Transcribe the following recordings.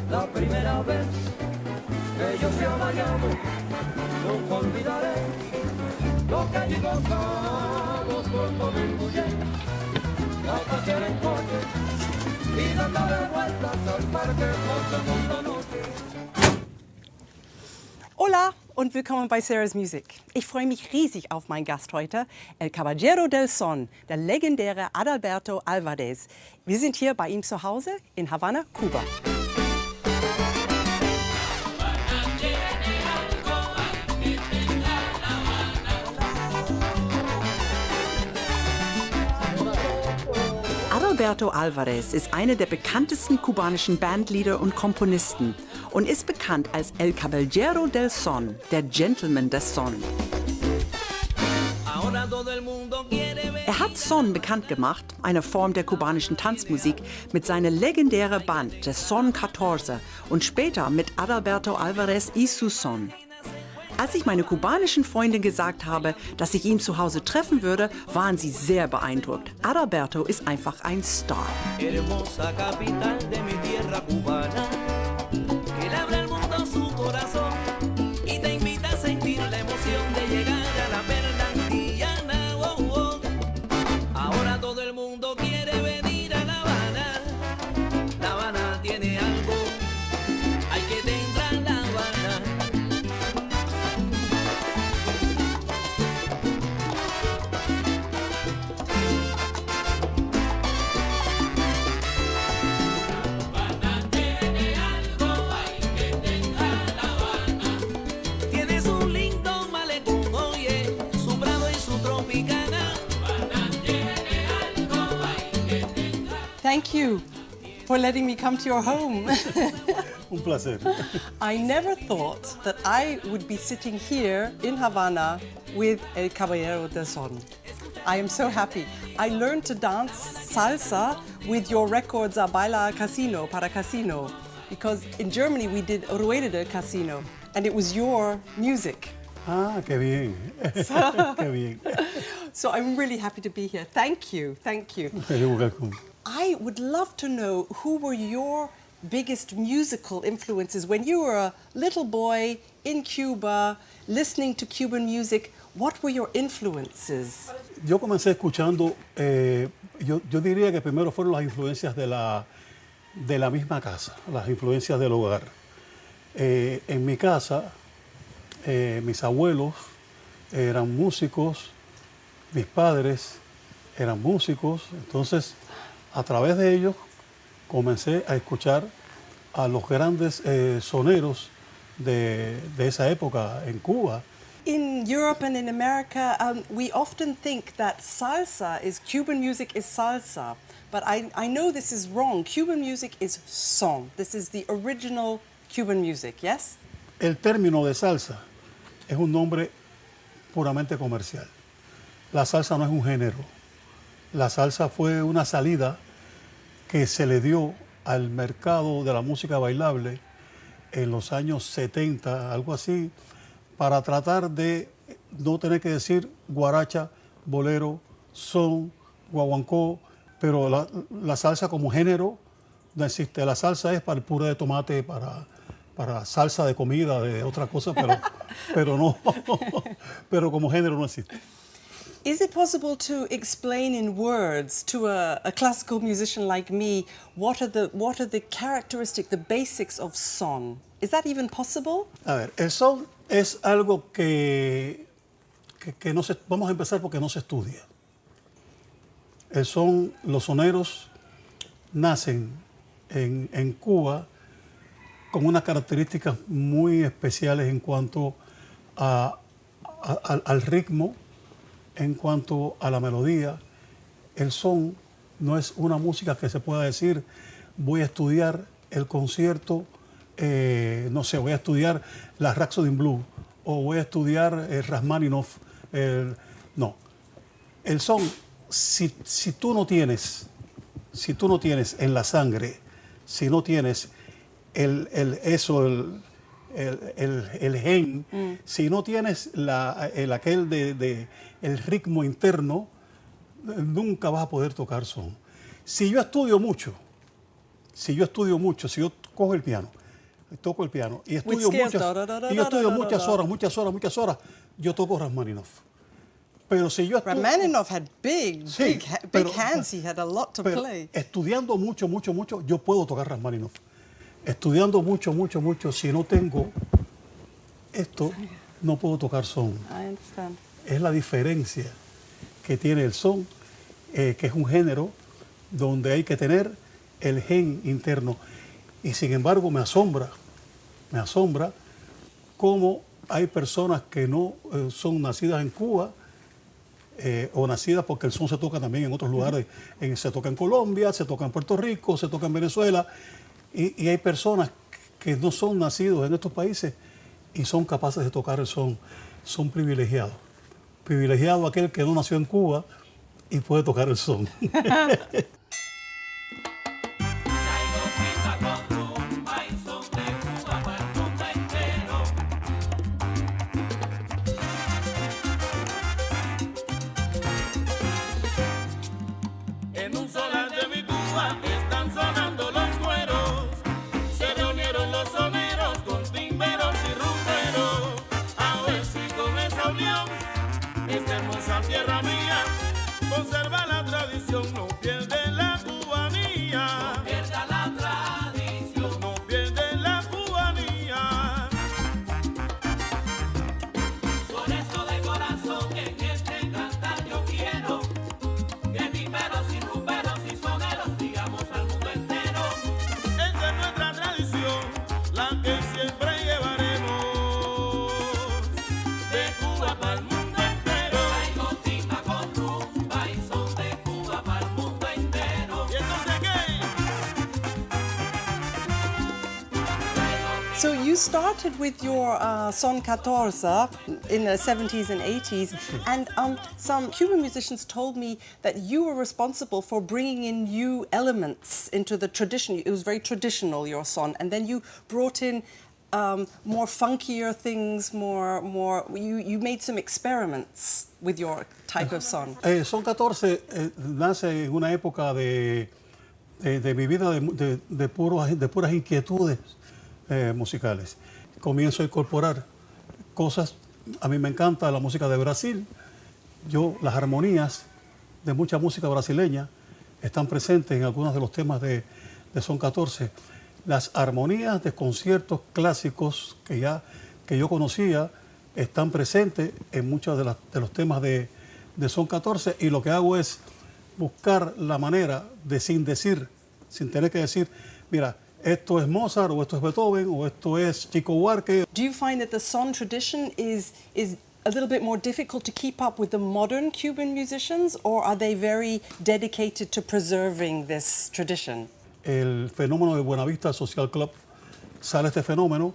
La primera vez que yo fui a Miami, nunca olvidaré lo que allí gozamos con domingo lleno, la pasión en coche y dándole vueltas al parque por segunda noche. Hola und willkommen bei Sarah's Music. Ich freue mich riesig auf meinen Gast heute, El Caballero del Son, der legendäre Adalberto Álvarez. Wir sind hier bei ihm zu Hause in Havanna, Kuba. Adalberto Álvarez ist einer der bekanntesten kubanischen Bandleader und Komponisten und ist bekannt als El Caballero del Son, der Gentleman des Son. Er hat Son bekannt gemacht, eine Form der kubanischen Tanzmusik, mit seiner legendären Band, der Son-Legende, und später mit Adalberto Álvarez y su Son. Als ich meine kubanischen Freundin gesagt habe, dass ich ihn zu Hause treffen würde, waren sie sehr beeindruckt. Adalberto ist einfach ein Star. Hermosa capital de mi tierra cubana, que le abre al mundo su corazón y te invita a sentir la emoción de llegar a la perla antillana. Oh, oh. Ahora todo el mundo quiere venir a La Habana. La Habana tiene algo, hay que entrar a La Habana. Tienes un lindo malecón, oye, su bravo y su tropicana. Thank you for letting me come to your home. Un placer. I never thought that I would be sitting here in Havana with El Caballero del Son. I am so happy. I learned to dance salsa with your records a Baila Casino, para Casino, because in Germany we did Rueda del Casino, and it was your music. Ah, qué bien. Qué bien. So I'm really happy to be here. Thank you, thank you. You're welcome. I would love to know who were your biggest musical influences when you were a little boy in Cuba, listening to Cuban music. What were your influences? Yo comencé escuchando, yo diría que primero fueron las influencias de la misma casa, las influencias del hogar. En mi casa, mis abuelos eran músicos, mis padres eran músicos, entonces a través de ellos comencé a escuchar a los grandes soneros de esa época en Cuba. In Europe and in America, we often think that Cuban music is salsa, but I know this is wrong. Cuban music is son. This is the original Cuban music, yes? El término de salsa es un nombre puramente comercial. La salsa no es un género. La salsa fue una salida que se le dio al mercado de la música bailable en los años 70, algo así, para tratar de no tener que decir guaracha, bolero, son, guaguancó, pero la salsa como género no existe. La salsa es para el puré de tomate, para salsa de comida, de otra cosa, pero no, pero como género no existe. Is it possible to explain in words to a classical musician like me what are the characteristics, the basics of son? Is that even possible? A ver, el son es algo que no se, vamos a empezar porque no se estudia. El son, los soneros nacen en Cuba con unas características muy especiales en cuanto al ritmo, en cuanto a la melodía. El son no es una música que se pueda decir, voy a estudiar el concierto, no sé, voy a estudiar la Rhapsody in Blue o voy a estudiar Rachmaninoff. No. El son, si tú no tienes en la sangre, si no tienes el gen, si no tienes el ritmo interno, nunca vas a poder tocar son. Si yo estudio mucho, si yo cojo el piano, toco el piano y estudio scales, muchas horas, yo toco Rachmaninoff. Pero si yo Rachmaninoff had big pero, hands. He had a lot to play. Estudiando mucho, yo puedo tocar Rachmaninoff. Estudiando mucho, si no tengo esto, no puedo tocar son. I understand. Es la diferencia que tiene el son, que es un género donde hay que tener el gen interno. Y sin embargo me asombra cómo hay personas que no son nacidas en Cuba o nacidas, porque el son se toca también en otros lugares, se toca en Colombia, se toca en Puerto Rico, se toca en Venezuela, y hay personas que no son nacidos en estos países y son capaces de tocar el son. Son privilegiados. Privilegiado aquel que no nació en Cuba y puede tocar el son. En un solar de mi Cuba están sonando los cueros. Se reunieron los soneros con timberos y rumberos. A ver si con esa unión esta hermosa tierra mía conserva la tradición, no pierde la cubanía. No pierda la tradición, no pierde la cubanía. Por eso de corazón en este cantar yo quiero que timberos y rumberos y soneros digamos al mundo entero. Esta es nuestra tradición, la que siempre llevaremos de Cuba para el mundo entero. Traigo timba con rumba y son de Cuba para el mundo entero. ¿Y entonces qué? So you started with your Son-Legende in the 70s and 80s, and some Cuban musicians told me that you were responsible for bringing in new elements into the tradition. It was very traditional, your son, and then you brought in more funkier things, you made some experiments with your type of son. Son 14 nace en una época de mi vida de puras inquietudes musicales. Comienzo a incorporar cosas. A mí me encanta la música de Brasil. Las armonías de mucha música brasileña están presentes en algunos de los temas de Son 14. Las armonías de conciertos clásicos que yo conocía están presentes en muchos de los temas de Son 14, y lo que hago es buscar la manera de, sin tener que decir, mira, esto es Mozart, o esto es Beethoven, o esto es Chico Buarque. Do you find that the son tradition is a little bit more difficult to keep up with the modern Cuban musicians, or are they very dedicated to preserving this tradition? El fenómeno del Buenavista Social Club, sale este fenómeno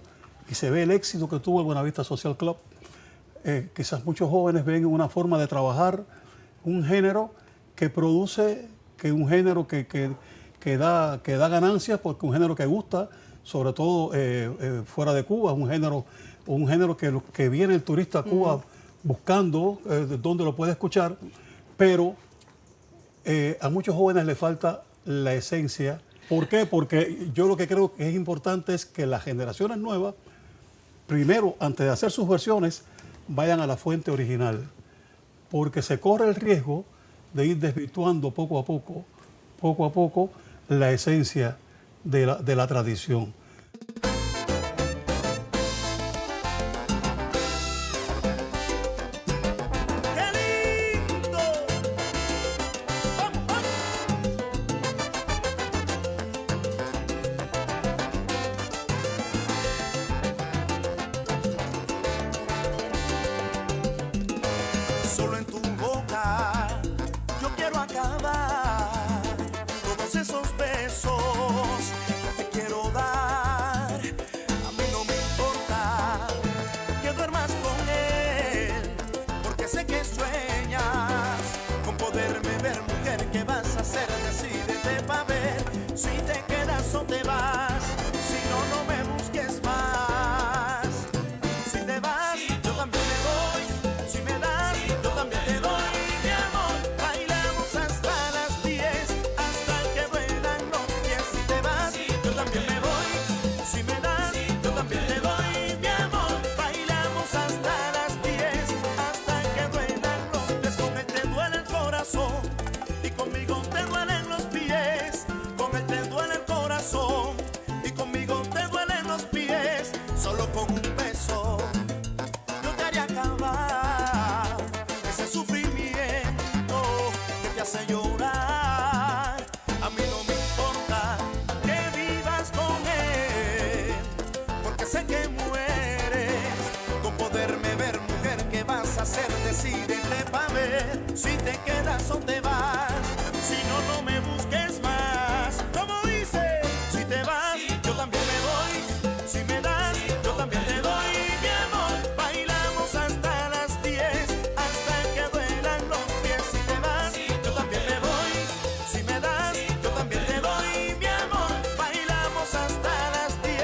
y se ve el éxito que tuvo el Buenavista Social Club. Quizás muchos jóvenes ven una forma de trabajar un género que produce, un género que da ganancias, porque un género que gusta, sobre todo fuera de Cuba, un género que viene el turista a Cuba buscando dónde lo puede escuchar, pero a muchos jóvenes le falta la esencia. ¿Por qué? Porque yo lo que creo que es importante es que las generaciones nuevas, primero, antes de hacer sus versiones, vayan a la fuente original, porque se corre el riesgo de ir desvirtuando poco a poco, la esencia de la tradición. Solo en tu boca yo quiero acabar todos esos besos que te quiero dar. A mí no me importa que duermas con él, porque sé que sueñas con poderme ver. Mujer, ¿qué vas a hacer? Decídete pa' ver si te quedas o te vas. Si no, no me busques más. Si te vas, yo también me voy. Si me das, yo también te doy, mi amor. Bailamos hasta las 10, hasta que duelan los pies. Si te vas, yo también me voy. corazón te vas. Si no, no me busques más. Como dice, si te vas, yo también me voy. Si me das, yo también te doy, mi amor. Bailamos hasta las 10, hasta que duelan los pies. Si te vas, yo también me voy. Si me das, yo también te doy, mi amor. Bailamos hasta las 10,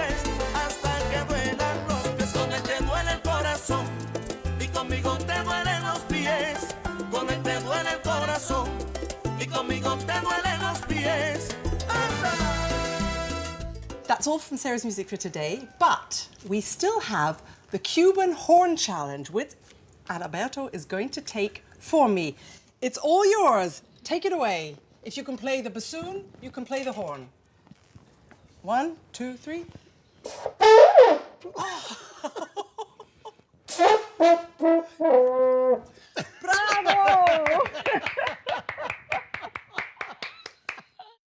hasta que duelan los pies. Con él te duele el corazón y conmigo te duelen los pies. Con él te duele el corazón y conmigo te duelen los pies. That's all from Sarah's music for today, but we still have the Cuban horn challenge, which Adalberto is going to take for me. It's all yours. Take it away. If you can play the bassoon, you can play the horn. 1, 2, 3. Bravo!